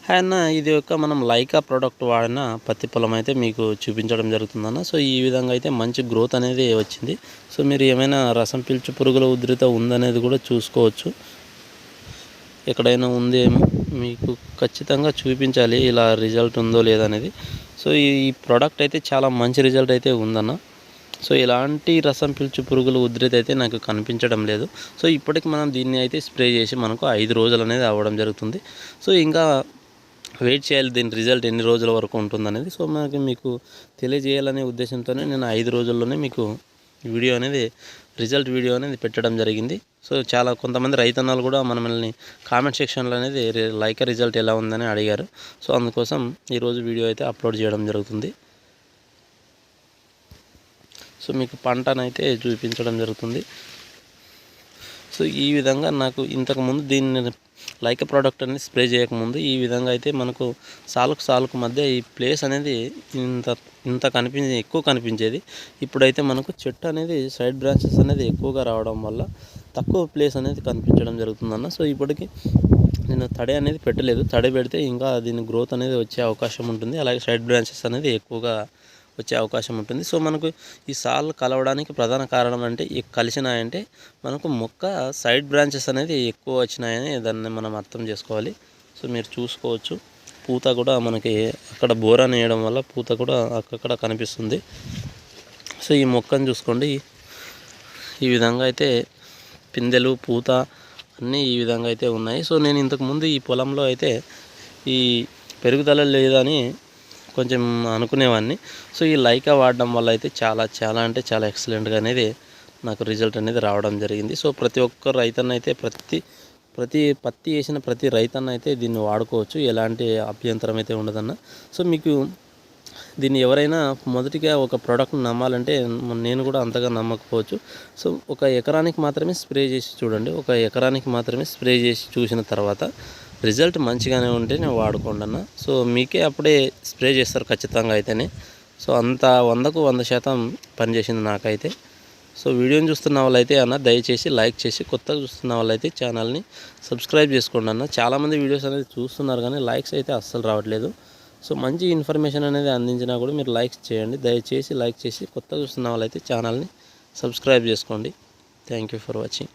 Hi అన్న, ఇది ఒక మనం లైకా ప్రోడక్ట్ వాడిన పత్తి పొలం అయితే మీకు చూపించడం జరుగుతుందన్న. సో ఈ విధంగా అయితే మంచి గ్రోత్ అనేది వచ్చింది. సో మీరు ఏమైనా రసం పీల్చు పురుగుల ఉధృత ఉందనేది కూడా చూసుకోవచ్చు. ఎక్కడైనా ఉందేమో మీకు ఖచ్చితంగా చూపించాలి, ఇలా రిజల్ట్ ఉందో లేదనేది. సో ఈ ప్రోడక్ట్ అయితే చాలా మంచి రిజల్ట్ అయితే ఉందన్న. సో ఇలాంటి రసం పీల్చు పురుగుల ఉధృతి అయితే నాకు కనిపించడం లేదు. సో ఇప్పటికి మనం దీన్ని అయితే స్ప్రే చేసి మనకు 5 రోజులు అనేది అవ్వడం జరుగుతుంది. సో ఇంకా వెయిట్ చేయాలి దీని రిజల్ట్ ఎన్ని రోజుల వరకు ఉంటుందనేది. సో మీకు తెలియజేయాలనే ఉద్దేశంతోనే నేను 5 రోజుల్లోనే మీకు రిజల్ట్ వీడియో అనేది పెట్టడం జరిగింది. సో చాలా కొంతమంది రైతన్నలు కూడా మనల్ని కామెంట్ సెక్షన్లో అనేది లైకా రిజల్ట్ ఎలా ఉందని అడిగారు. సో అందుకోసం ఈరోజు వీడియో అయితే అప్లోడ్ చేయడం జరుగుతుంది. సో మీకు పంటనైతే చూపించడం జరుగుతుంది. సో ఈ విధంగా నాకు ఇంతకుముందు దీన్ని లైకా ప్రోడక్ట్ అనేది స్ప్రే చేయకముందు ఈ విధంగా అయితే మనకు సాలుకు మధ్య ఈ ప్లేస్ అనేది ఎక్కువ కనిపించేది. ఇప్పుడైతే మనకు చెట్టు అనేది సైడ్ బ్రాంచెస్ అనేది ఎక్కువగా రావడం వల్ల తక్కువ ప్లేస్ అనేది కనిపించడం జరుగుతుందన్న. సో ఇప్పటికి నేను తడి అనేది పెట్టలేదు. తడి పెడితే ఇంకా దీని గ్రోత్ అనేది వచ్చే అవకాశం ఉంటుంది. అలాగే సైడ్ బ్రాంచెస్ అనేది ఎక్కువగా వచ్చే అవకాశం ఉంటుంది. సో మనకు ఈ సాళ్ళు కలవడానికి ప్రధాన కారణం అంటే కలిసినాయంటే మనకు మొక్క సైడ్ బ్రాంచెస్ అనేది ఎక్కువ వచ్చినాయని దాన్ని మనం అర్థం చేసుకోవాలి. సో మీరు చూసుకోవచ్చు, పూత కూడా మనకి అక్కడ బోరాన్ వేయడం వల్ల పూత కూడా అక్కడ కనిపిస్తుంది. సో ఈ మొక్కను చూసుకోండి, ఈ విధంగా అయితే పిందెలు పూత అన్నీ ఈ విధంగా అయితే ఉన్నాయి. సో నేను ఇంతకుముందు ఈ పొలంలో అయితే ఈ పెరుగుదల లేదని కొంచెం అనుకునేవాడిని. సో ఈ లైకా వాడడం వల్ల అయితే చాలా అంటే చాలా ఎక్సలెంట్గా అనేది నాకు రిజల్ట్ అనేది రావడం జరిగింది. సో ప్రతి ఒక్క రైతన్న అయితే పత్తి వేసిన ప్రతి రైతన్న అయితే దీన్ని వాడుకోవచ్చు, ఎలాంటి అభ్యంతరం అయితే ఉండదన్న. సో మీకు దీన్ని ఎవరైనా మొదటిగా ఒక ప్రోడక్ట్ని నమ్మాలంటే నేను కూడా అంతగా నమ్మకపోవచ్చు. సో ఒక ఎకరానికి మాత్రమే స్ప్రే చేసి చూడండి. ఒక ఎకరానికి మాత్రమే స్ప్రే చేసి చూసిన తర్వాత రిజల్ట్ మంచిగానే ఉంటే నేను వాడుకోండి అన్న. సో మీకే అప్పుడే స్ప్రే చేస్తారు ఖచ్చితంగా అయితేనే. సో అంత 100కు 100% పనిచేసింది నాకైతే. సో వీడియోని చూస్తున్న వాళ్ళైతే అన్న దయచేసి లైక్ చేసి, కొత్తగా చూస్తున్న వాళ్ళైతే ఛానల్ని సబ్స్క్రైబ్ చేసుకోండి అన్న. చాలామంది వీడియోస్ అనేది చూస్తున్నారు కానీ లైక్స్ అయితే అస్సలు రావట్లేదు. సో మంచి ఇన్ఫర్మేషన్ అనేది అందించినా కూడా మీరు లైక్స్ చేయండి. దయచేసి లైక్ చేసి కొత్తగా చూస్తున్న వాళ్ళైతే ఛానల్ని సబ్స్క్రైబ్ చేసుకోండి. Thank you for watching.